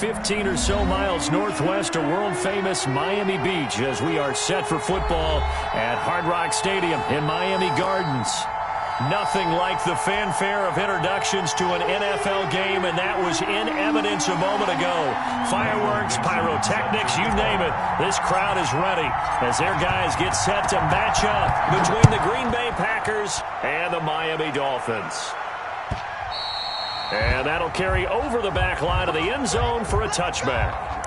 15 or so miles northwest of world-famous Miami Beach as we are set for football at Hard Rock Stadium in Miami Gardens. Nothing like the fanfare of introductions to an NFL game, and that was in evidence a moment ago. Fireworks, pyrotechnics, you name it. This crowd is ready as their guys get set to match up between the Green Bay Packers and the Miami Dolphins. And that'll carry over the back line of the end zone for a touchback.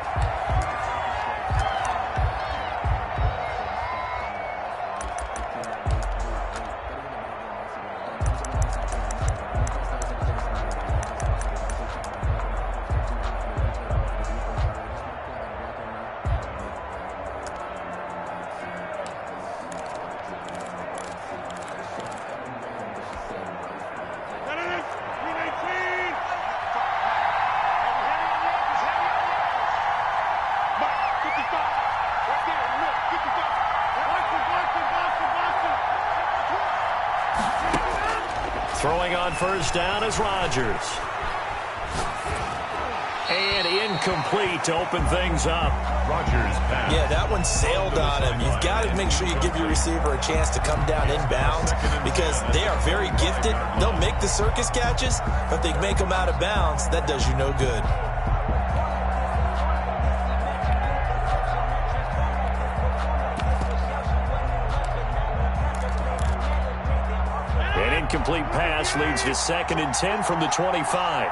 Throwing on first down is Rodgers. And incomplete to open things up. Rodgers pass. Yeah, that one sailed on him. You've got to make sure you give your receiver a chance to come down inbounds because they are very gifted. They'll make the circus catches, but if they make them out of bounds, that does you no good. Incomplete pass leads to 2nd and 10 from the 25.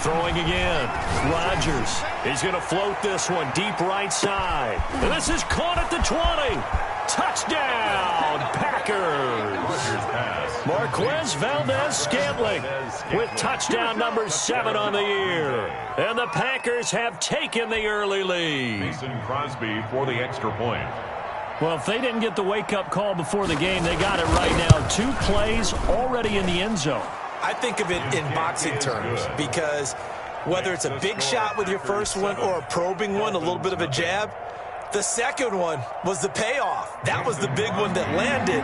Throwing again. Rodgers is going to float this one deep right side. And this is caught at the 20. Touchdown, Packers. Marquez Valdez-Scantling with touchdown number 7 on the year. And the Packers have taken the early lead. Mason Crosby for the extra point. Well, if they didn't get the wake-up call before the game, they got it right now. 2 plays already in the end zone. I think of it in boxing terms because whether it's a big shot with your first one or a probing one, a little bit of a jab, the second one was the payoff. That was the big one that landed.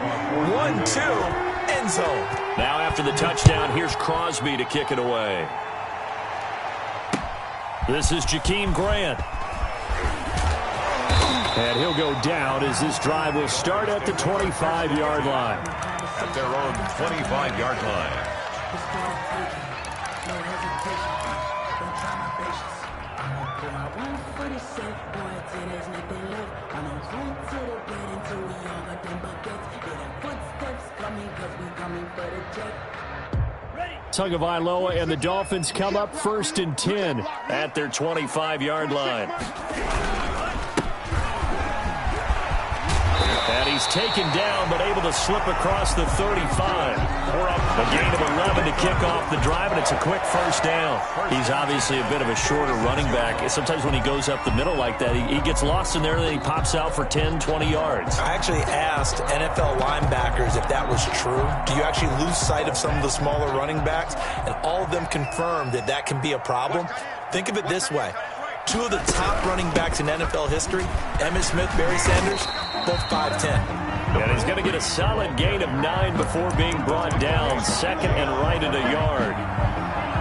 1-2, end zone. Now after the touchdown, here's Crosby to kick it away. This is Jakeem Grant. And he'll go down as this drive will start at the 25-yard line. At their own 25-yard line. Tagovailoa and the Dolphins come up 1st and 10 at their 25-yard line. And he's taken down but able to slip across the 35. A gain of 11 to kick off the drive, and it's a quick first down. He's obviously a bit of a shorter running back. Sometimes when he goes up the middle like that, he gets lost in there, and then he pops out for 10, 20 yards. I actually asked NFL linebackers if that was true. Do you actually lose sight of some of the smaller running backs? And all of them confirmed that that can be a problem. Think of it this way. 2 of the top running backs in NFL history, Emmitt Smith, Barry Sanders, both 5'10". And he's going to get a solid gain of 9 before being brought down. 2nd and right at a yard.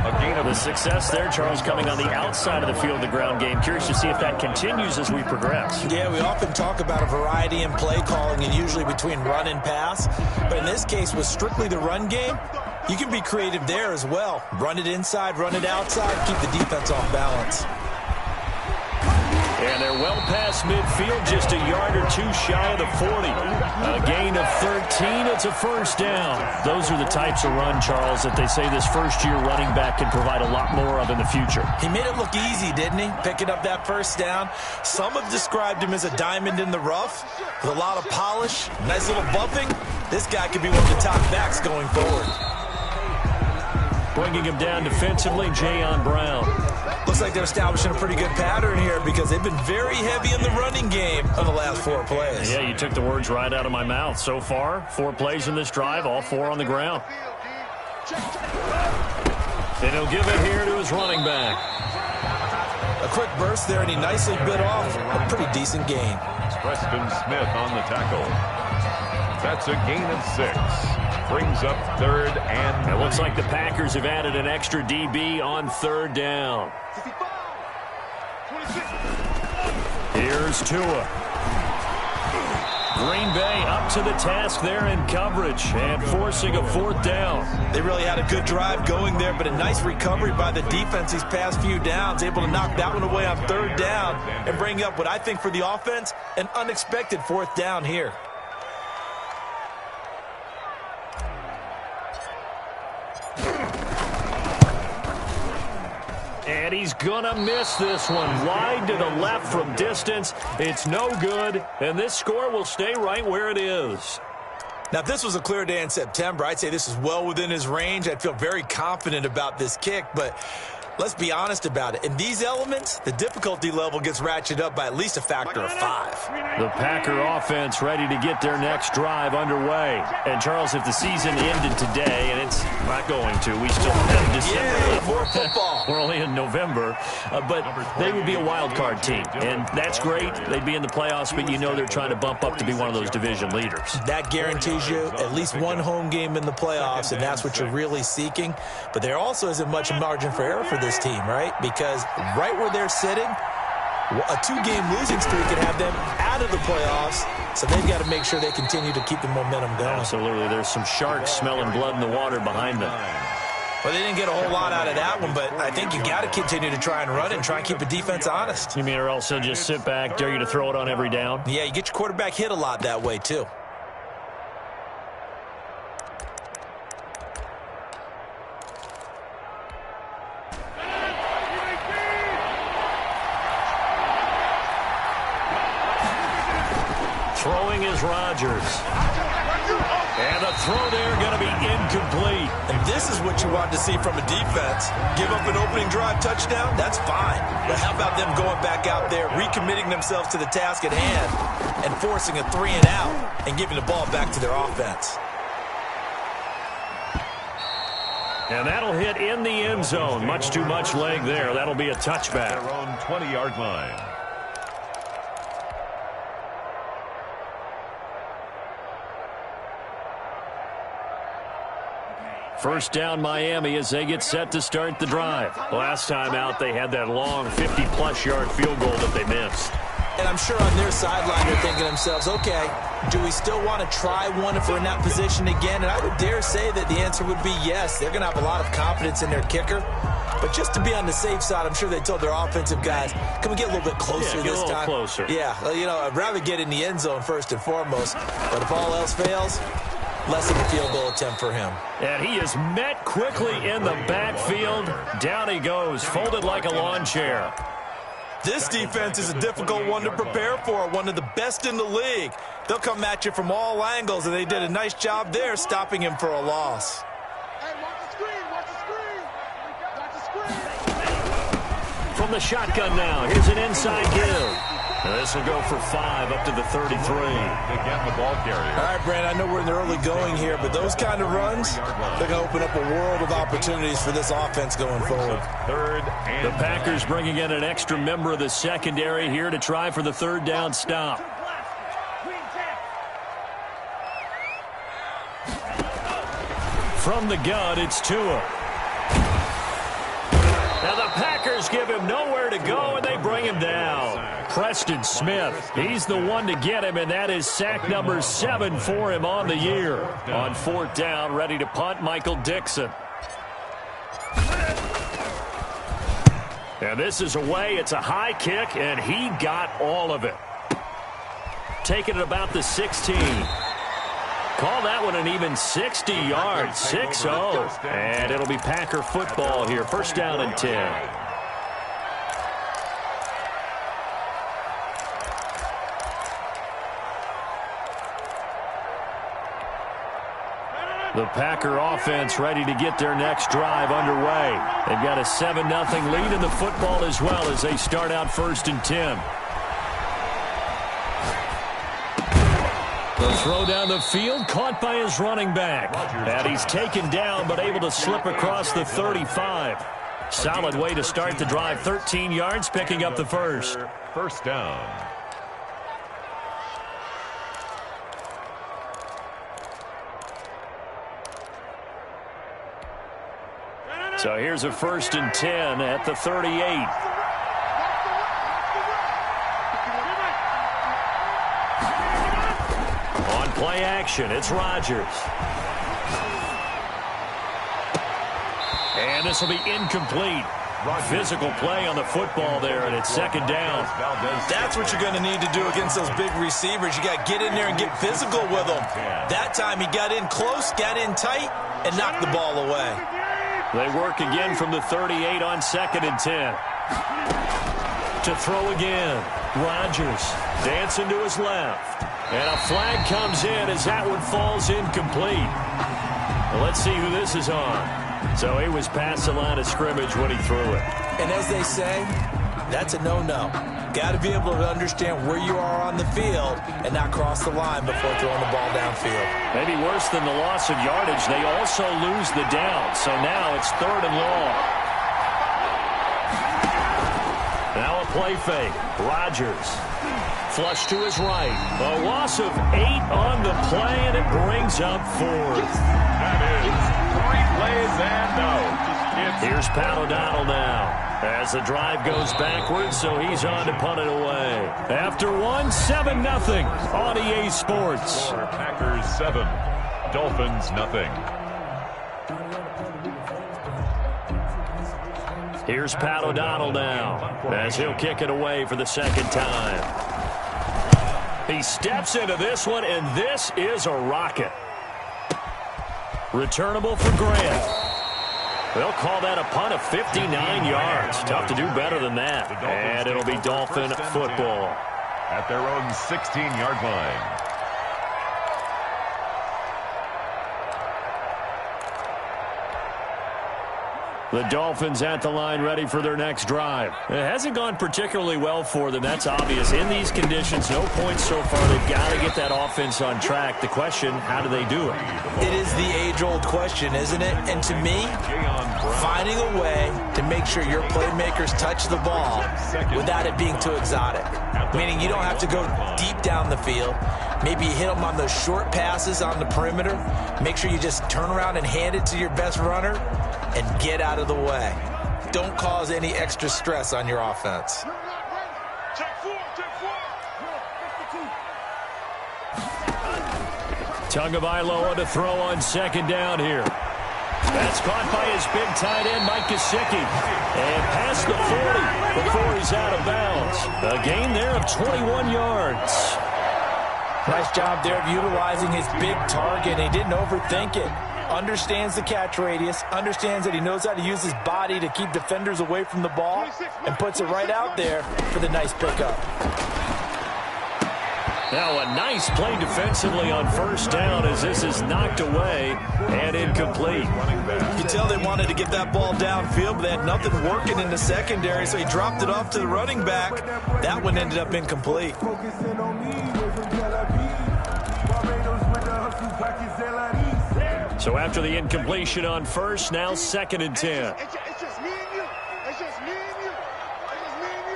A gain of the success there, Charles, coming on the outside of the field of the ground game. Curious to see if that continues as we progress. Yeah, we often talk about a variety in play calling and usually between run and pass. But in this case, with strictly the run game, you can be creative there as well. Run it inside, run it outside, keep the defense off balance. And they're well past midfield, just a yard or 2 shy of the 40. A gain of 13, it's a first down. Those are the types of run, Charles, that they say this first-year running back can provide a lot more of in the future. He made it look easy, didn't he? Picking up that first down. Some have described him as a diamond in the rough with a lot of polish, nice little bumping. This guy could be one of the top backs going forward. Bringing him down defensively, Jayon Brown. Looks like they're establishing a pretty good pattern here because they've been very heavy in the running game on the last 4 plays. Yeah, you took the words right out of my mouth. So far, 4 plays in this drive, all 4 on the ground. And he'll give it here to his running back. A quick burst there, and he nicely bit off a pretty decent gain. Preston Smith on the tackle. That's a gain of 6. Brings up 3rd and It looks like the Packers have added an extra DB on 3rd down. Here's Tua. Green Bay up to the task there in coverage and forcing a 4th down. They really had a good drive going there, but a nice recovery by the defense these past few downs, able to knock that one away on 3rd down and bring up what I think for the offense, an unexpected 4th down here. And he's gonna miss this one. Wide to the left from distance. It's no good, and this score will stay right where it is. Now, if this was a clear day in September, I'd say this is well within his range. I'd feel very confident about this kick, but let's be honest about it. In these elements, the difficulty level gets ratcheted up by at least a factor of 5. The Packer offense ready to get their next drive underway. And, Charles, if the season ended today, and it's not going to, we still have December. Yay, more football. We're only in November, but they would be a wild card team, and that's great. They'd be in the playoffs, but you know they're trying to bump up to be one of those division leaders. That guarantees you at least one home game in the playoffs, and that's what you're really seeking. But there also isn't much margin for error for this team, right? Because right where they're sitting, a 2-game losing streak could have them out of the playoffs, so they've got to make sure they continue to keep the momentum going. Absolutely. There's some sharks smelling blood in the water behind them. Well, they didn't get a whole lot out of that one, but I think you got to continue to try and run it and try and keep the defense honest. You mean, or else they'll just sit back, dare you to throw it on every down? Yeah, you get your quarterback hit a lot that way, too. Throwing is Rodgers. And the throw there going to be incomplete. And this is what you want to see from a defense. Give up an opening drive touchdown, that's fine. But how about them going back out there, recommitting themselves to the task at hand, and forcing a 3-and-out and giving the ball back to their offense. And that'll hit in the end zone. Much too much leg there. That'll be a touchback. their own 20-yard line. First down Miami as they get set to start the drive. Last time out they had that long 50-plus yard field goal that they missed. And I'm sure on their sideline they're thinking to themselves, okay, do we still want to try one if we're in that position again? And I would dare say that the answer would be yes. They're going to have a lot of confidence in their kicker. But just to be on the safe side, I'm sure they told their offensive guys, can we get a little bit closer this time? Closer. Yeah, well, you know, I'd rather get in the end zone first and foremost. But if all else fails, less of a field goal attempt for him. And he is met quickly in the backfield. Down he goes, folded like a lawn chair. This defense is a difficult one to prepare for, one of the best in the league. They'll come at you from all angles, and they did a nice job there stopping him for a loss. From the shotgun now, here's an inside give. This will go for 5 up to the 33. Again, the ball carrier. All right, Brand, I know we're in the early going here, but those kind of runs, they're going to open up a world of opportunities for this offense going forward. Third and The Packers bringing in an extra member of the secondary here to try for the 3rd down stop. From the gun, it's Tua. Now the Packers give him nowhere to go, and they bring him down. Preston Smith, he's the one to get him, and that is sack number 7 for him on the year. On 4th down, ready to punt, Michael Dixon. And this is away. It's a high kick, and he got all of it. Taking it about the 16. Call that one an even 60 yards, 6-0. And it'll be Packer football here. First down and 10. The Packer offense ready to get their next drive underway. They've got a 7-0 lead in the football as well as they start out 1st and 10. The throw down the field, caught by his running back. And he's taken down, but able to slip across the 35. Solid way to start the drive. 13 yards, picking up the first. First down. So here's a 1st and 10 at the 38. On play action, it's Rodgers. And this will be incomplete. Physical play on the football there, and it's 2nd down. That's what you're going to need to do against those big receivers. You got to get in there and get physical with them. That time he got in close, got in tight, and knocked the ball away. They work again from the 38 on 2nd and 10. To throw again. Rodgers dancing to his left. And a flag comes in as that one falls incomplete. Well, let's see who this is on. So he was past the line of scrimmage when he threw it. And as they say, that's a no-no. Got to be able to understand where you are on the field and not cross the line before throwing the ball downfield. Maybe worse than the loss of yardage, they also lose the down. So now it's 3rd and long. Now a play fake. Rodgers. Flush to his right. A loss of 8 on the play, and it brings up 4th. That is 3 plays and no. Here's Pat O'Donnell now as the drive goes backwards, so he's on to punt it away. After 1, 7-0 on EA Sports. Packers 7, Dolphins nothing. Here's Pat O'Donnell now as he'll kick it away for the 2nd time. He steps into this one, and this is a rocket. Returnable for Grant. They'll call that a punt of 59 yards. Tough to do better than that. And it'll be Dolphin football. At their own 16-yard line. The Dolphins at the line ready for their next drive. It hasn't gone particularly well for them. That's obvious. In these conditions, no points so far. They've got to get that offense on track. The question, how do they do it? It is the age-old question, isn't it? And to me, finding a way to make sure your playmakers touch the ball without it being too exotic. Meaning you don't have to go deep down the field. Maybe you hit them on those short passes on the perimeter. Make sure you just turn around and hand it to your best runner and get out of the way. Don't cause any extra stress on your offense. Tagovailoa to throw on 2nd down here. That's caught by his big tight end, Mike Gesicki. And past the 40 before he's out of bounds. A gain there of 21 yards. Nice job there of utilizing his big target. He didn't overthink it. Understands the catch radius, understands that he knows how to use his body to keep defenders away from the ball, and puts it right out there for the nice pickup. Now a nice play defensively on 1st down as this is knocked away and incomplete. You can tell they wanted to get that ball downfield, but they had nothing working in the secondary, so he dropped it off to the running back. That one ended up incomplete. So after the incompletion on 1st, now 2nd and 10. It's just me and you. It's just me and you. It's just me and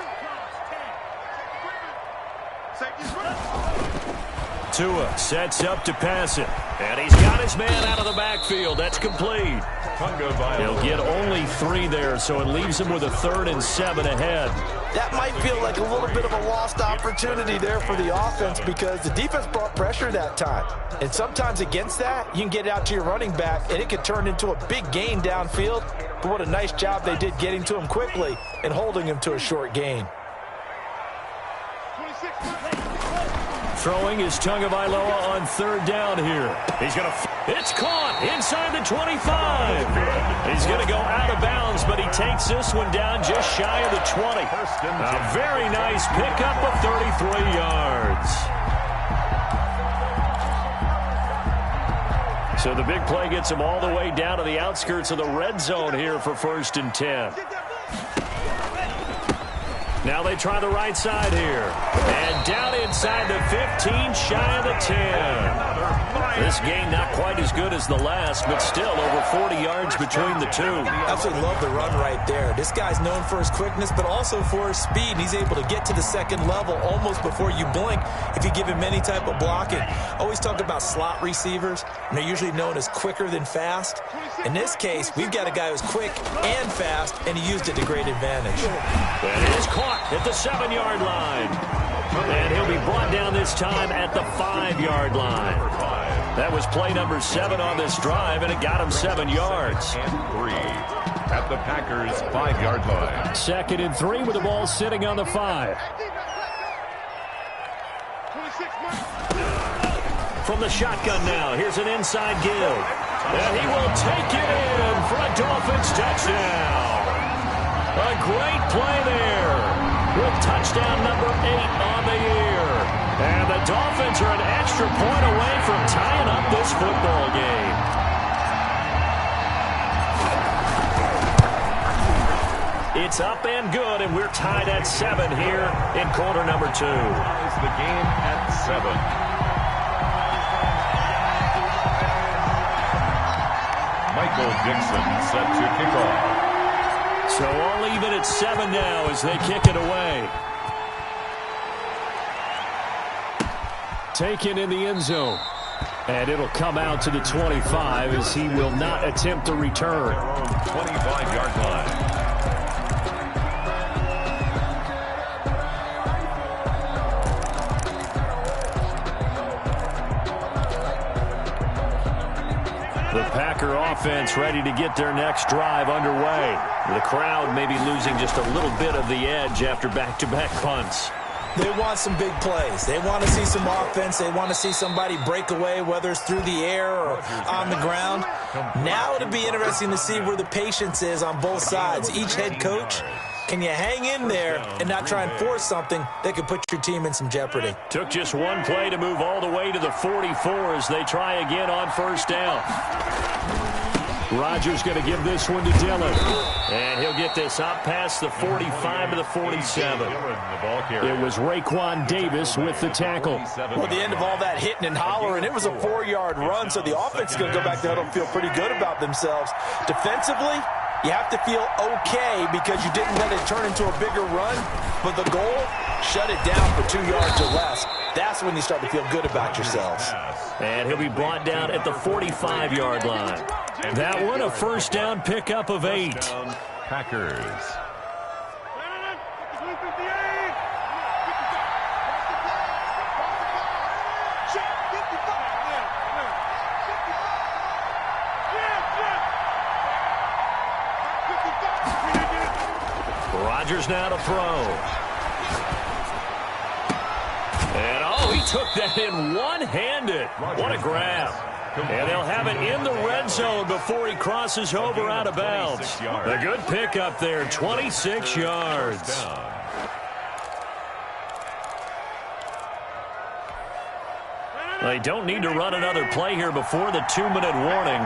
you. Tua sets up to pass it. And he's got his man out of the backfield. That's complete. He'll get only 3 there, so it leaves him with a 3rd and 7 ahead. That might feel like a little bit of a lost opportunity there for the offense because the defense brought pressure that time. And sometimes against that, you can get out to your running back, and it could turn into a big gain downfield. But what a nice job they did getting to him quickly and holding him to a short gain. Throwing is Tagovailoa on 3rd down here. He's going to... It's caught inside the 25. He's going to go out of bounds, but he takes this one down just shy of the 20. A very nice pickup of 33 yards. So the big play gets him all the way down to the outskirts of the red zone here for 1st and 10. Now they try the right side here. And down inside the 15, shy of the 10. This game not quite as good as the last, but still over 40 yards between the two. Absolutely love the run right there. This guy's known for his quickness, but also for his speed. He's able to get to the second level almost before you blink if you give him any type of blocking. Always talk about slot receivers, and they're usually known as quicker than fast. In this case, we've got a guy who's quick and fast, and he used it to great advantage. And it is caught at the 7-yard line. And he'll be brought down this time at the 5-yard line. That was play number 7 on this drive, and it got him 7 yards. And 3 at the Packers' 5-yard line. 2nd and 3 with the ball sitting on the 5. From the shotgun now, here's an inside give. And he will take it in for a Dolphins touchdown. A great play there with touchdown number 8 on the year. And the Dolphins are an extra point away from tying up this football game. It's up and good, and we're tied at 7 here in quarter number 2. Ties the game at 7. Michael Dixon set to kick off. So all even at 7 now as they kick it away. Taken in the end zone. And it'll come out to the 25 as he will not attempt the return. 25-yard line. The Packer offense ready to get their next drive underway. The crowd may be losing just a little bit of the edge after back-to-back punts. They want some big plays. They want to see some offense. They want to see somebody break away, whether it's through the air or on the ground. Now it'll be interesting to see where the patience is on both sides. Each head coach, can you hang in there and not try and force something that could put your team in some jeopardy? Took just one play to move all the way to the 44 as they try again on first down. Rodgers going to give this one to Dillon. And he'll get this up past the 45 to the 47. It was Raekwon Davis with the tackle. Well, the end of all that hitting and hollering, it was a 4-yard run, so the offense is going to go back to huddle and feel pretty good about themselves. Defensively, you have to feel okay because you didn't let it turn into a bigger run, but the goal, shut it down for 2 yards or less. That's when you start to feel good about yourselves. And he'll be brought down at the 45-yard line. That one, a first down pickup of 8. Packers. Rodgers now to throw. And, oh, he took that in one-handed. What a grab. And they'll have it in the red zone before he crosses over out of bounds. A good pickup there, 26 yards. They don't need to run another play here before the 2-minute warning.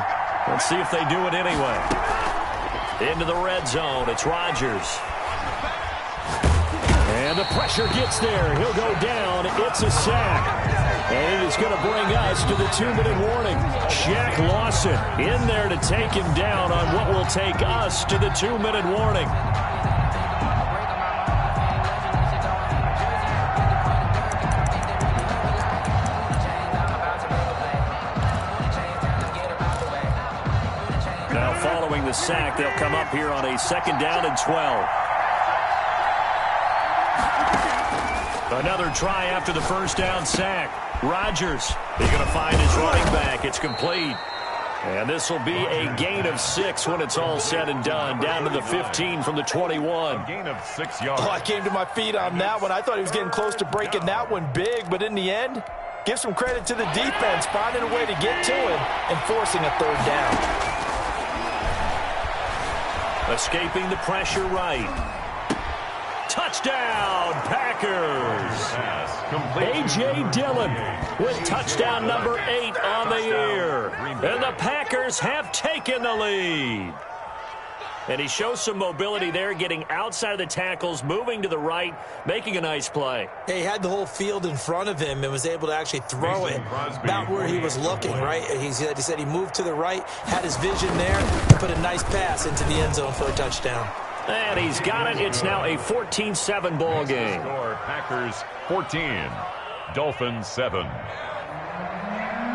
Let's see if they do it anyway. Into the red zone, it's Rodgers. And the pressure gets there. He'll go down. It's a sack. And it is going to bring us to the 2-minute warning. Shaq Lawson in there to take him down on what will take us to the 2-minute warning. Now following the sack, they'll come up here on a 2nd down and 12. Another try after the first down sack. Rodgers, he's going to find his running back. It's complete. And this will be a gain of 6 when it's all said and done. Down to the 15 from the 21. A gain of 6 yards. Oh, I came to my feet on that one. I thought he was getting close to breaking that one big, but in the end, give some credit to the defense, finding a way to get to him and forcing a 3rd down. Escaping the pressure right. Touchdown, Packers. A.J. Dillon with touchdown number 8 on the year. And the Packers have taken the lead. And he shows some mobility there, getting outside of the tackles, moving to the right, making a nice play. He had the whole field in front of him and was able to actually throw it about where he was looking, right? He said he moved to the right, had his vision there, and put a nice pass into the end zone for a touchdown. And he's got it. It's now a 14-7 ball game. Score, Packers 14, Dolphins 7.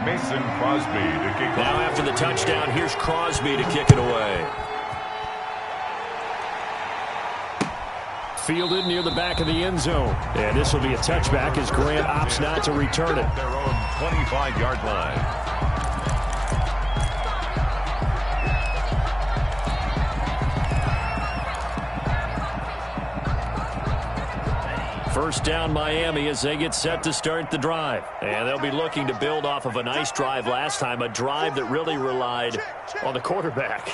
Mason Crosby to kick Now off. after the touchdown, here's Crosby to kick it away. Fielded near the back of the end zone. And this will be a touchback as Grant opts not to return it. Their own 25-yard line. First down Miami as they get set to start the drive. And they'll be looking to build off of a nice drive last time, a drive that really relied on the quarterback.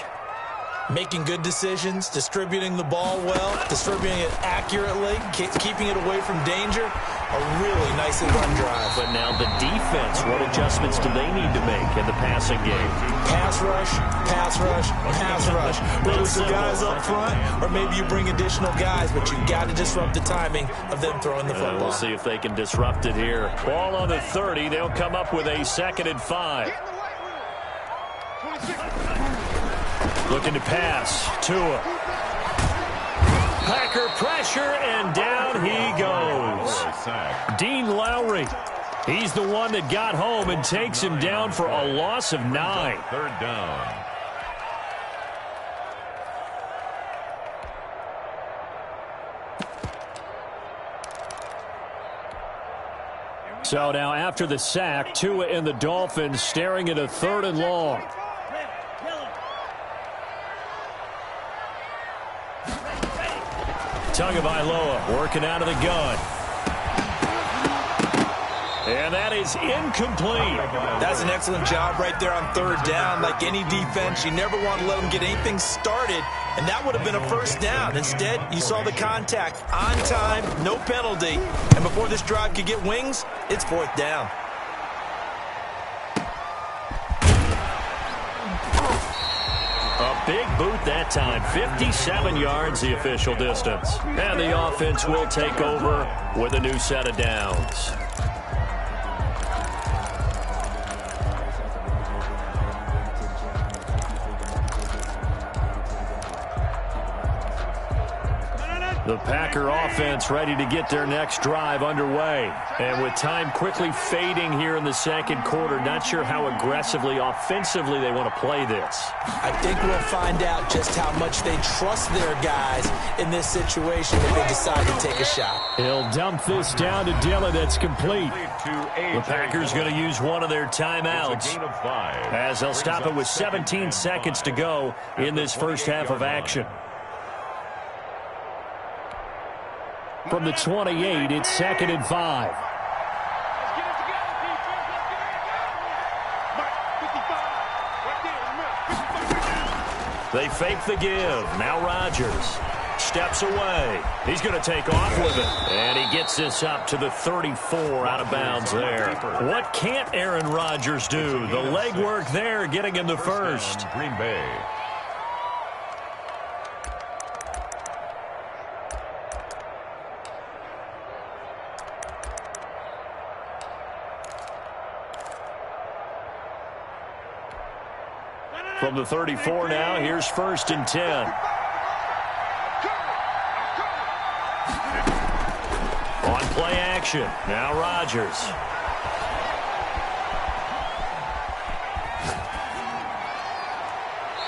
Making good decisions, distributing the ball well, distributing it accurately, keeping it away from danger. A really nicely run drive. But now the defense, what adjustments do they need to make in the passing game? Pass rush, pass rush, pass rush. Whether it's the guys up front or maybe you bring additional guys, but you got to disrupt the timing of them throwing the football. We'll see if they can disrupt it here. Ball on the 30. They'll come up with a 2nd and 5. Looking to pass. Tua. Packer pressure, and down he goes. Dean Lowry. He's the one that got home and takes him down for a loss of 9. Third down. So now after the sack, Tua and the Dolphins staring at a 3rd and long. Tagovailoa working out of the gun. And that is incomplete. That's an excellent job right there on 3rd down. Like any defense, you never want to let them get anything started, and that would have been a 1st down. Instead, you saw the contact on time, no penalty, and before this drive could get wings, it's 4th down. A big boot that time. 57 yards the official distance. And the offense will take over with a new set of downs. The Packer offense ready to get their next drive underway. And with time quickly fading here in the 2nd quarter, not sure how aggressively, offensively they want to play this. I think we'll find out just how much they trust their guys in this situation if they decide to take a shot. He'll dump this down to Dillon. That's complete. The Packers going to use one of their timeouts as they'll stop it with 17 seconds to go in this first half of action. From the 28, it's 2nd and 5. They fake the give. Now Rodgers steps away. He's going to take off with it. And he gets this up to the 34 out of bounds there. What can't Aaron Rodgers do? The legwork there getting him the first. Green Bay. From the 34 now, here's 1st and 10. On play action, now Rodgers.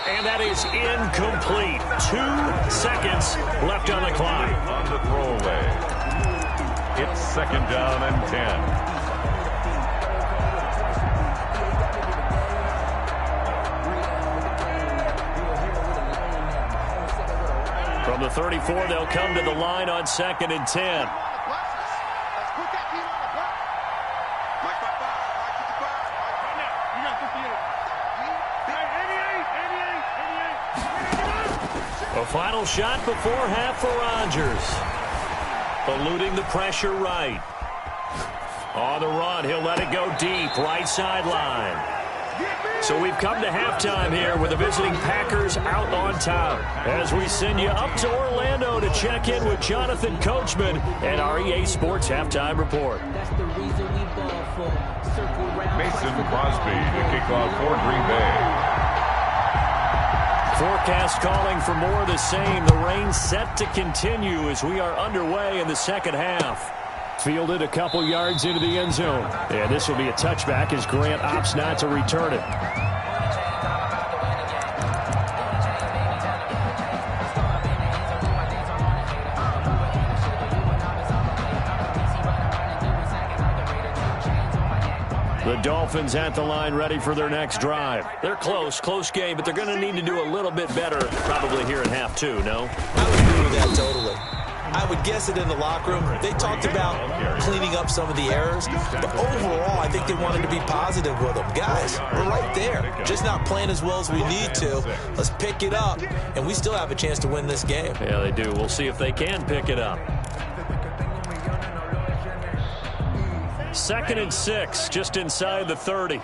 And that is incomplete. 2 seconds left on the clock. On the throwaway. It's 2nd down and 10. From the 34, they'll come to the line on 2nd and 10. A final shot before half for Rodgers. Eluding the pressure right. On the run, he'll let it go deep, right sideline. So we've come to halftime here with the visiting Packers out on top. As we send you up to Orlando to check in with Jonathan Coachman and our EA Sports Halftime Report. Mason Crosby to kick off for Green Bay. Forecast calling for more of the same. The rain set to continue as we are underway in the second half. Fielded a couple yards into the end zone. And this will be a touchback as Grant opts not to return it. The Dolphins at the line ready for their next drive. They're close game, but they're going to need to do a little bit better probably here in half two, no? I would agree with that totally. I would guess it in the locker room. They talked about cleaning up some of the errors, but overall, I think they wanted to be positive with them. Guys, we're right there. Just not playing as well as we need to. Let's pick it up, and we still have a chance to win this game. Yeah, they do. We'll see if they can pick it up. 2nd and 6, just inside the 30.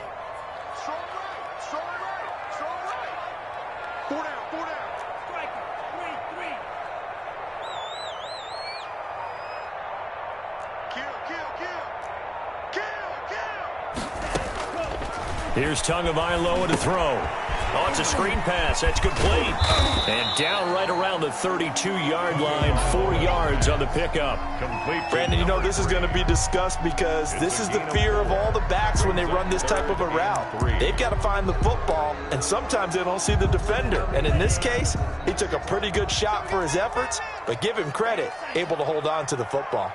Here's Tagovailoa to throw. Oh, it's a screen pass. That's complete. And down right around the 32-yard line, 4 yards on the pickup. Brandon, you know this is going to be discussed because this is the fear of all the backs when they run this type of a route. They've got to find the football, and sometimes they don't see the defender. And in this case, he took a pretty good shot for his efforts, but give him credit, able to hold on to the football.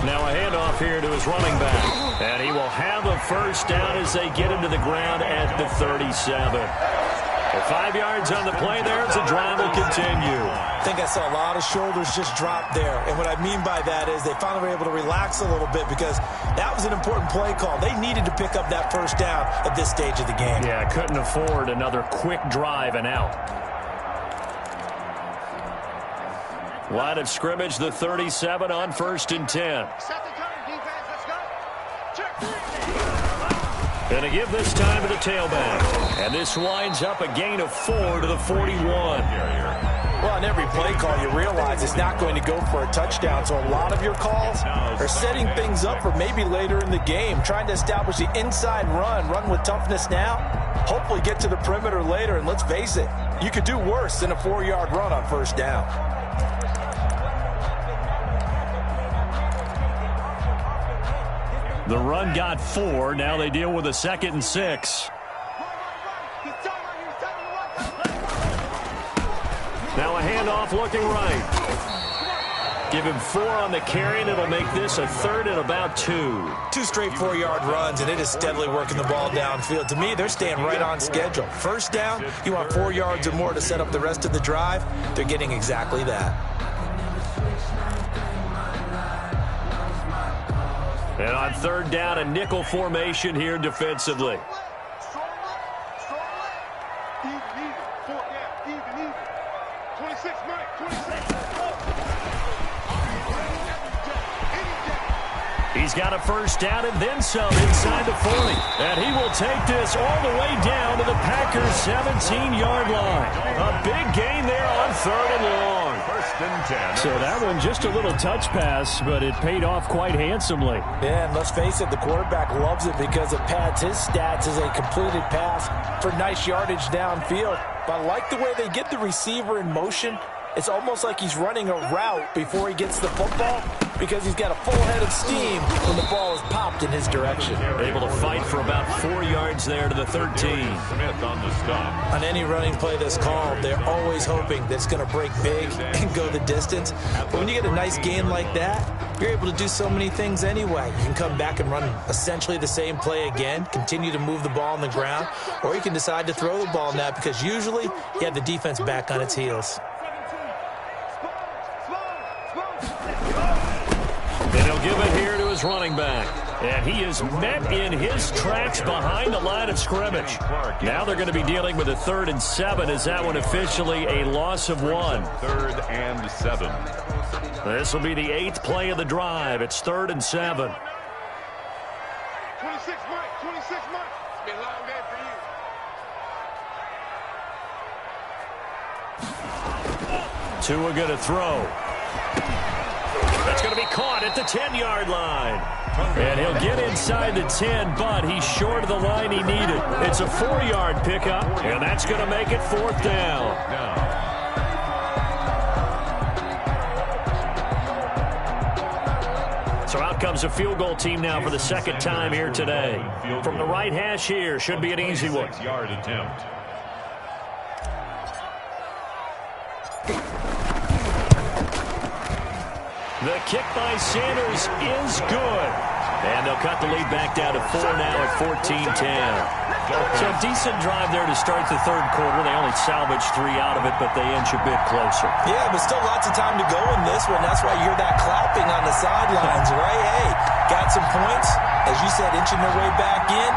Now a handoff here to his running back. And he will have a first down as they get into the ground at the 37. 5 yards on the play there as the drive will continue. I think I saw a lot of shoulders just drop there. And what I mean by that is they finally were able to relax a little bit because that was an important play call. They needed to pick up that first down at this stage of the game. Yeah, couldn't afford another quick drive and out. Line of scrimmage, the 37 on 1st and 10. Going to give this time to the tailback. And this winds up a gain of 4 to the 41. Well, on every play call, you realize it's not going to go for a touchdown. So a lot of your calls are setting things up for maybe later in the game, trying to establish the inside run with toughness now, hopefully get to the perimeter later. And let's face it, you could do worse than a 4-yard run on first down. The run got 4. Now they deal with a 2nd and 6. Now a handoff looking right. Give him 4 on the carry, and it'll make this a 3rd and about 2. 2 straight 4-yard runs, and it is steadily working the ball downfield. To me, they're staying right on schedule. First down, you want 4 yards or more to set up the rest of the drive. They're getting exactly that. And on 3rd down, a nickel formation here defensively. He's got a first down and then some inside the 40. And he will take this all the way down to the Packers' 17-yard line. A big gain there on 3rd and long. 1st and 10. So that one just a little touch pass, but it paid off quite handsomely. Yeah, and let's face it, the quarterback loves it because it pads his stats as a completed pass for nice yardage downfield. But I like the way they get the receiver in motion. It's almost like he's running a route before he gets the football because he's got a full head of steam when the ball is popped in his direction. Able to fight for about 4 yards there to the 13. Smith on the stop. On any running play that's called, they're always hoping that it's going to break big and go the distance. But when you get a nice gain like that, you're able to do so many things anyway. You can come back and run essentially the same play again, continue to move the ball on the ground, or you can decide to throw the ball now because usually you have the defense back on its heels. And he'll give it here to his running back. And he is met in his tracks behind the line of scrimmage. Now they're going to be dealing with a 3rd and 7. Is that one officially a loss of 1? 3rd and 7. This will be the 8th play of the drive. It's 3rd and 7. Come on. It's been a long day for you. Tua going to throw. That's going to be caught at the 10-yard line. And he'll get inside the 10, but he's short of the line he needed. It's a 4-yard pickup, and that's going to make it 4th down. So out comes a field goal team now for the second time here today. From the right hash here, should be an easy one. 6-yard attempt. The kick by Sanders is good. And they'll cut the lead back down to 4 now at 14-10. So a decent drive there to start the third quarter. They only salvaged 3 out of it, but they inch a bit closer. Yeah, but still lots of time to go in this one. That's why you hear that clapping on the sidelines, right? Hey, got some points. As you said, inching their way back in.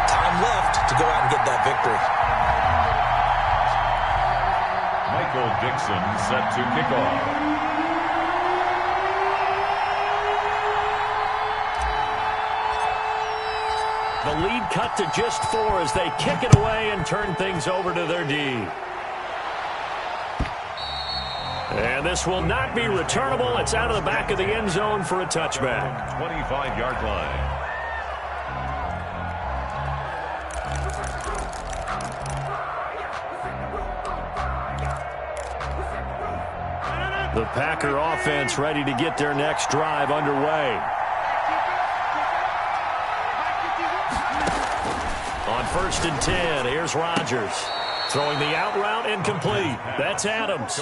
Time left to go out and get that victory. Michael Dixon set to kick off. The lead cut to just 4 as they kick it away and turn things over to their D. And this will not be returnable. It's out of the back of the end zone for a touchback. 25-yard line. The Packer offense ready to get their next drive underway. On 1st and 10, here's Rodgers. Throwing the out route incomplete. That's Adams.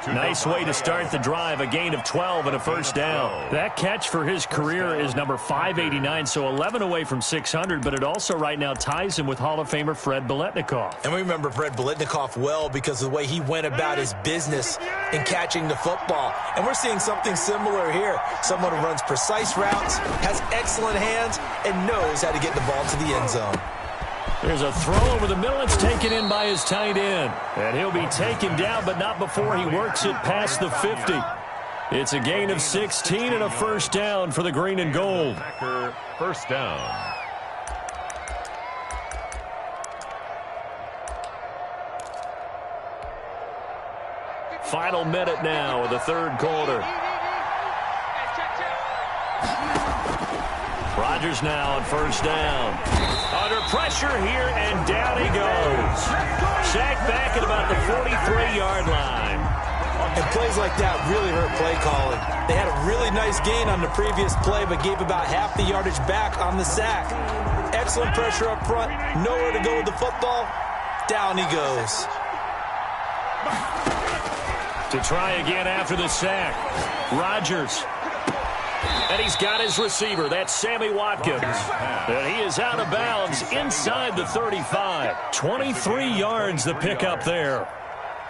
Nice way to start the drive. A gain of 12 and a first down. That catch for his career is number 589, so 11 away from 600, but it also right now ties him with Hall of Famer Fred Biletnikoff. And we remember Fred Biletnikoff well because of the way he went about his business in catching the football. And we're seeing something similar here. Someone who runs precise routes, has excellent hands, and knows how to get the ball to the end zone. There's a throw over the middle. It's taken in by his tight end. And he'll be taken down, but not before he works it past the 50. It's a gain of 16 and a first down for the green and gold. Packer first down. Final minute now of the third quarter. Rodgers now on first down. Under pressure here, and down he goes. Sacked back at about the 43-yard line. And plays like that really hurt play calling. They had a really nice gain on the previous play, but gave about half the yardage back on the sack. Excellent pressure up front. Nowhere to go with the football. Down he goes. To try again after the sack. Rodgers. And he's got his receiver. That's Sammy Watkins. And he is out of bounds inside the 35. 23 yards the pickup there.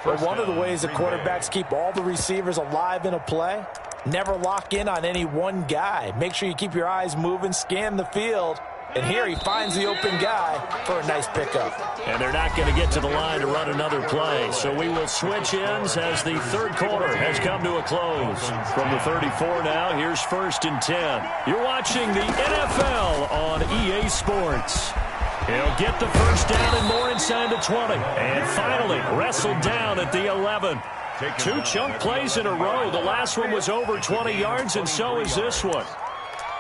But one of the ways the quarterbacks keep all the receivers alive in a play, never lock in on any one guy. Make sure you keep your eyes moving, scan the field. And here he finds the open guy for a nice pickup. And they're not going to get to the line to run another play. So we will switch ends as the third quarter has come to a close. From the 34 now, here's 1st and 10. You're watching the NFL on EA Sports. He'll get the first down and more inside the 20. And finally wrestled down at the 11. 2 chunk plays in a row. The last one was over 20 yards, and so is this one.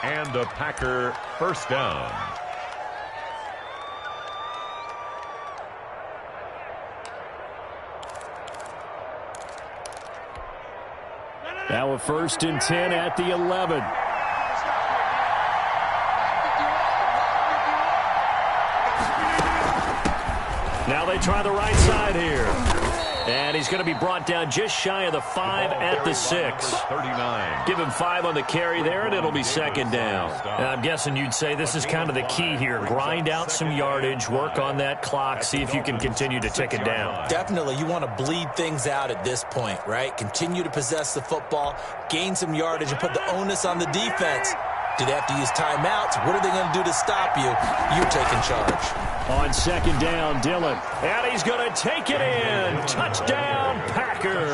And a Packer first down. Now a 1st and 10 at the 11. Now they try the right side here. And he's going to be brought down just shy of the 5 at the 6. 39. Give him 5 on the carry there, and it'll be second down. And I'm guessing you'd say this is kind of the key here. Grind out some yardage, work on that clock, see if you can continue to tick it down. Definitely, you want to bleed things out at this point, right? Continue to possess the football, gain some yardage, and put the onus on the defense. Do they have to use timeouts? What are they going to do to stop you? You're taking charge. On second down, Dillon. And he's going to take it in. Touchdown, Packers.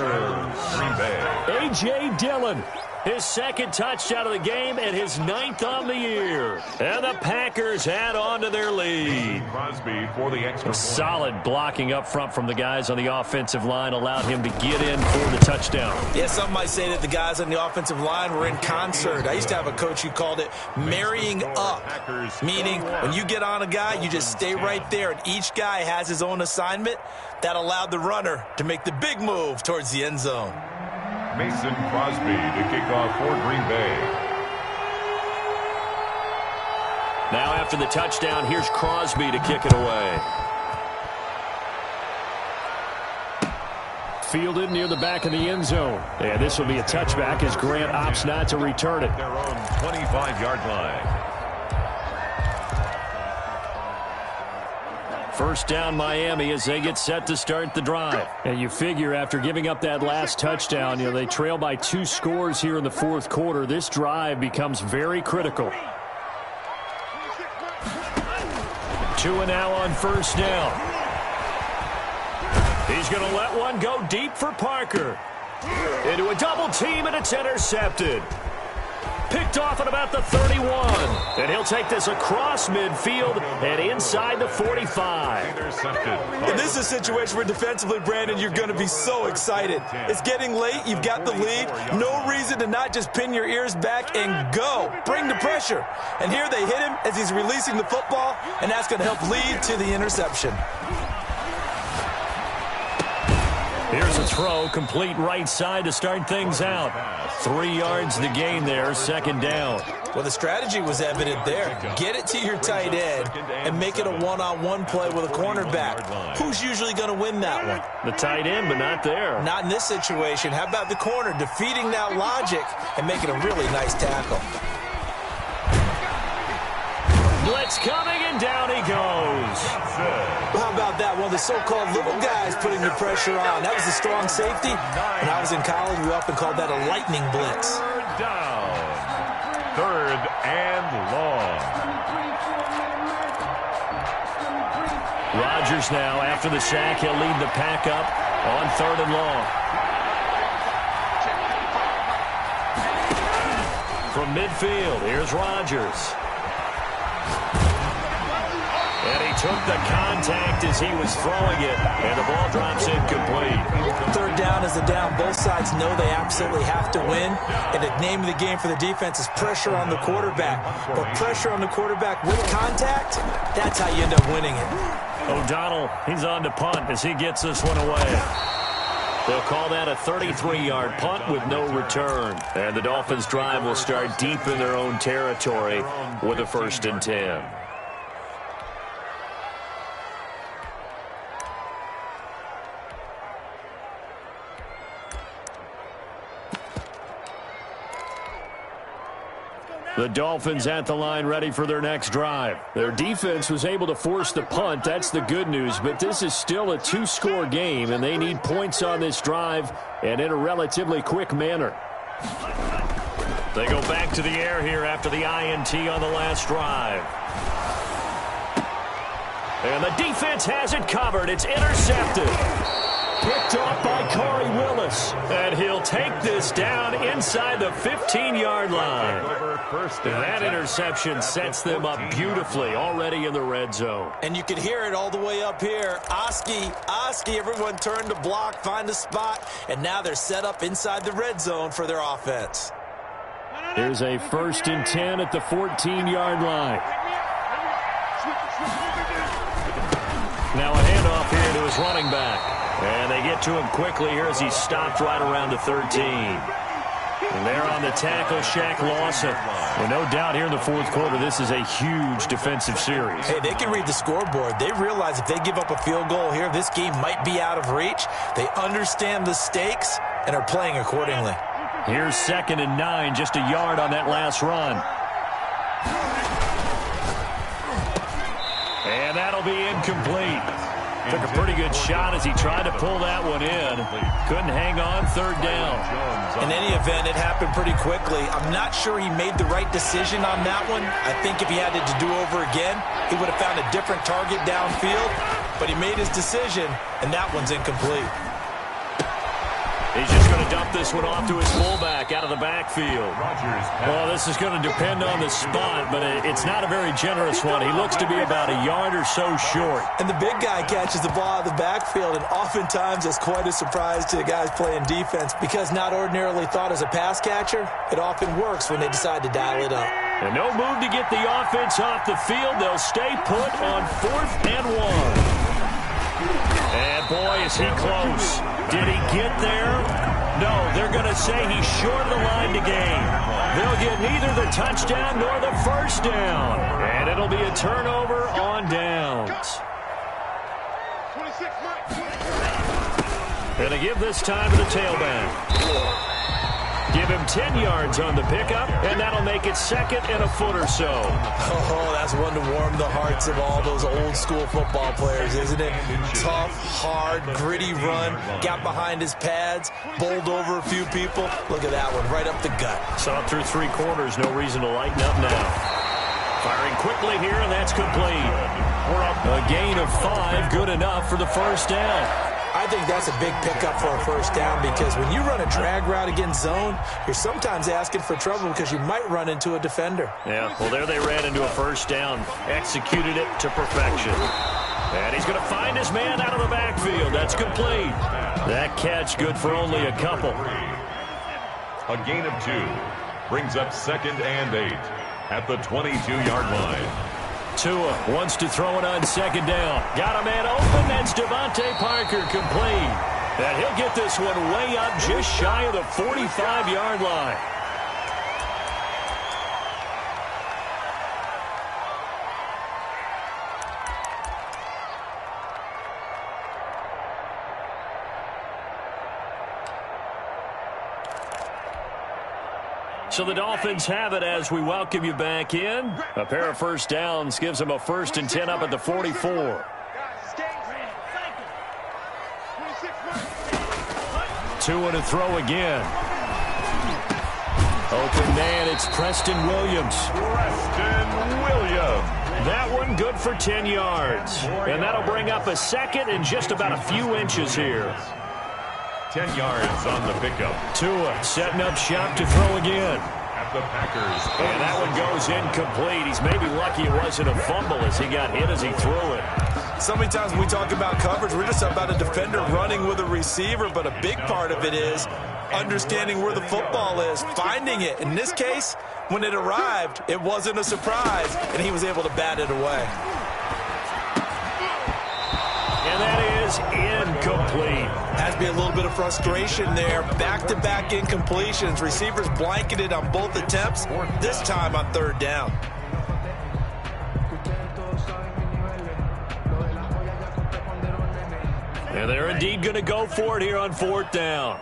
Green Bay. A.J. Dillon His second touchdown of the game and his 9th on the year. And the Packers add on to their lead. Crosby for the extra point. Solid blocking up front from the guys on the offensive line allowed him to get in for the touchdown. Yeah, some might say that the guys on the offensive line were in concert. I used to have a coach who called it marrying up, meaning when you get on a guy, you just stay right there, and each guy has his own assignment. That allowed the runner to make the big move towards the end zone. Mason Crosby to kick off for Green Bay. Now after the touchdown, here's Crosby to kick it away. Fielded near the back of the end zone. And this will be a touchback as Grant opts not to return it. Their own 25-yard line. First down Miami as they get set to start the drive. And you figure after giving up that last touchdown, they trail by 2 scores here in the fourth quarter. This drive becomes very critical. 2 and now on first down. He's going to let one go deep for Parker. Into a double team, and it's intercepted. Picked off at about the 31. And he'll take this across midfield and inside the 45. Intercepted. And this is a situation where defensively, Brandon, you're going to be so excited. It's getting late. You've got the lead. No reason to not just pin your ears back and go. Bring the pressure. And here they hit him as he's releasing the football, and that's going to help lead to the interception. Here's a throw, complete right side to start things out. 3 yards the gain there, second down. Well, the strategy was evident there. Get it to your tight end and make it a one-on-one play with a cornerback. Who's usually going to win that one? The tight end, but not there. Not in this situation. How about the corner defeating that logic and making a really nice tackle? Blitz coming, and down he goes. Well, how about that? One of the so-called little guys putting the pressure on. That was a strong safety. When I was in college, we often called that a lightning blitz. Third down. 3rd and long. Rodgers now, after the sack, he'll lead the pack up on 3rd and long. From midfield, here's Rodgers. And he took the contact as he was throwing it, and the ball drops incomplete. 3rd down is a down. Both sides know they absolutely have to win, and the name of the game for the defense is pressure on the quarterback. But pressure on the quarterback with contact, that's how you end up winning it. O'Donnell, he's on to punt as he gets this one away. They'll call that a 33-yard punt with no return. And the Dolphins' drive will start deep in their own territory with a 1st and 10. The Dolphins at the line ready for their next drive. Their defense was able to force the punt. That's the good news. But this is still a 2-score game, and they need points on this drive and in a relatively quick manner. They go back to the air here after the INT on the last drive. And the defense has it covered. It's intercepted. Picked off by Corey Willis. And he'll take this down inside the 15-yard line. That interception sets them up beautifully already in the red zone. And you can hear it all the way up here. Oski, everyone turned to block, find a spot, and now they're set up inside the red zone for their offense. Here's a 1st and 10 at the 14-yard line. Now a handoff here to his running back. And they get to him quickly here as he's stopped right around the 13. And there on the tackle, Shaq Lawson. And no doubt here in the fourth quarter, this is a huge defensive series. Hey, they can read the scoreboard. They realize if they give up a field goal here, this game might be out of reach. They understand the stakes and are playing accordingly. Here's 2nd and 9, just a yard on that last run. And that'll be incomplete. Took a pretty good shot as he tried to pull that one in. Couldn't hang on, 3rd down. In any event, it happened pretty quickly. I'm not sure he made the right decision on that one. I think if he had it to do over again, he would have found a different target downfield. But he made his decision, and that one's incomplete. He's just going to dump this one off to his fullback out of the backfield. Well, this is going to depend on the spot, but it's not a very generous one. He looks to be about a yard or so short. And the big guy catches the ball out of the backfield, and oftentimes it's quite a surprise to the guys playing defense because not ordinarily thought as a pass catcher, it often works when they decide to dial it up. And no move to get the offense off the field. They'll stay put on 4th and 1. And, boy, is he close. Did he get there? No, they're going to say he's short of the line to gain. They'll get neither the touchdown nor the first down. And it'll be a turnover on downs. Going to give this time to the tailback. Give him 10 yards on the pickup, and that'll make it 2nd and a foot or so. Oh, that's one to warm the hearts of all those old-school football players, isn't it? Tough, hard, gritty run, got behind his pads, bowled over a few people. Look at that one, right up the gut. Saw it through 3 quarters, no reason to lighten up now. Firing quickly here, and that's complete. A gain of 5, good enough for the first down. I think that's a big pickup for a first down because when you run a drag route against zone, you're sometimes asking for trouble because you might run into a defender. Yeah, well, there they ran into a first down, executed it to perfection. And he's going to find his man out of the backfield. That's complete. That catch good for only a couple. A gain of 2 brings up 2nd and 8 at the 22-yard line. Tua wants to throw it on 2nd down. Got a man open. That's Devontae Parker complete. And he'll get this one way up just shy of the 45-yard line. So the Dolphins have it as we welcome you back in. A pair of first downs gives them a 1st and 10 up at the 44. Tua to throw again. Open man, it's Preston Williams. That one good for 10 yards. And that'll bring up a 2nd and just about a few inches here. 10 yards on the pickup. Tua setting up shop to throw again. At the Packers. And that one goes incomplete. He's maybe lucky it wasn't a fumble as he got hit as he threw it. So many times when we talk about coverage, we're just about a defender running with a receiver, but a big part of it is understanding where the football is, finding it. In this case, when it arrived, it wasn't a surprise, and he was able to bat it away. And that is incomplete. Has to be a little bit of frustration there. Back-to-back incompletions. Receivers blanketed on both attempts, this time on 3rd down. And they're indeed going to go for it here on 4th down.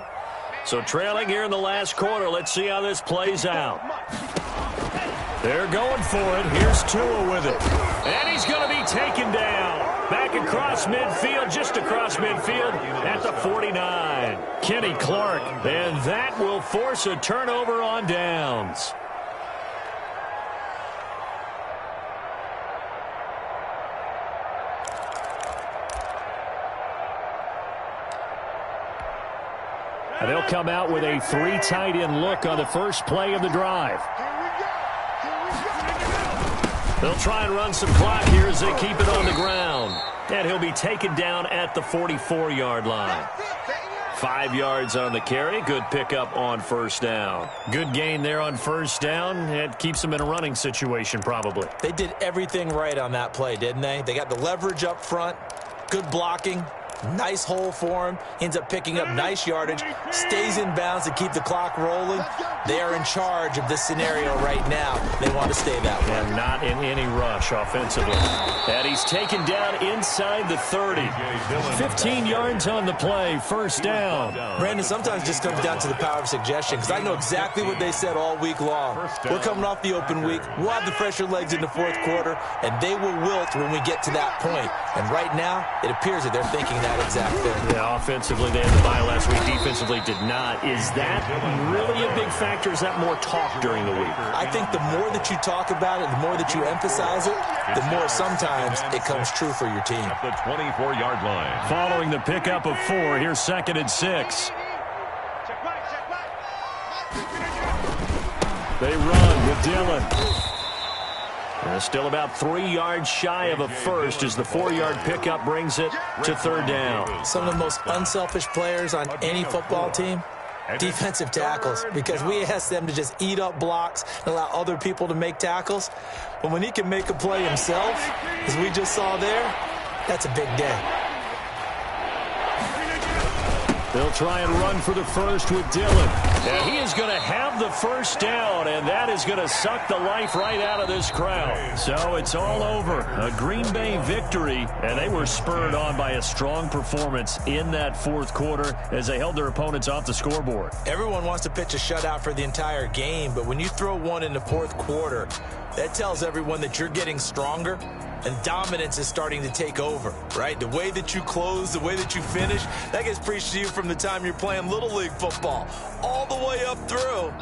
So trailing here in the last quarter. Let's see how this plays out. They're going for it. Here's Tua with it. And he's going to be taken down. Back across midfield, just across midfield at the 49. Kenny Clark. And that will force a turnover on downs. And they'll come out with a 3 tight end look on the first play of the drive. They'll try and run some clock here as they keep it on the ground. And he'll be taken down at the 44-yard line. 5 yards on the carry. Good pickup on first down. Good gain there on first down. It keeps them in a running situation probably. They did everything right on that play, didn't they? They got the leverage up front, good blocking, nice hole for him, ends up picking up nice yardage, stays in bounds to keep the clock rolling. They are in charge of this scenario right now. They want to stay that way. And not in any rush offensively. And he's taken down inside the 30. 15 yards on the play, first down. Brandon, sometimes it just comes down to the power of suggestion, because I know exactly what they said all week long. We're coming off the open week. We'll have the fresher legs in the 4th quarter, and they will wilt when we get to that point. And right now, it appears that they're thinking that exact thing. Yeah, offensively, they had the bye last week. Defensively, did not. Is that really a big factor? Or is that more talk during the week? I think the more that you talk about it, the more that you emphasize it, the more sometimes it comes true for your team. At the 24-yard line. Following the pickup of 4, here's 2nd and 6. They run with Dillon. Still about 3 yards shy of a first as the 4-yard pickup brings it to third down. Some of the most unselfish players on any football team, defensive tackles, because we ask them to just eat up blocks and allow other people to make tackles. But when he can make a play himself, as we just saw there, that's a big day. They'll try and run for the first with Dillon. And he is going to have the first down, and that is going to suck the life right out of this crowd. So it's all over. A Green Bay victory, and they were spurred on by a strong performance in that fourth quarter as they held their opponents off the scoreboard. Everyone wants to pitch a shutout for the entire game, but when you throw one in the fourth quarter, that tells everyone that you're getting stronger and dominance is starting to take over, right? The way that you close, the way that you finish, that gets preached to you from the time you're playing Little League football all the way up through.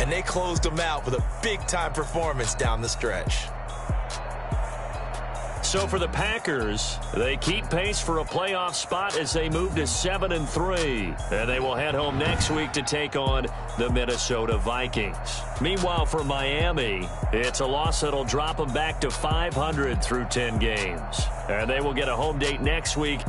And they closed them out with a big-time performance down the stretch. So for the Packers, they keep pace for a playoff spot as they move to 7-3. And they will head home next week to take on the Minnesota Vikings. Meanwhile, for Miami, it's a loss that'll drop them back to 500 through 10 games. And they will get a home date next week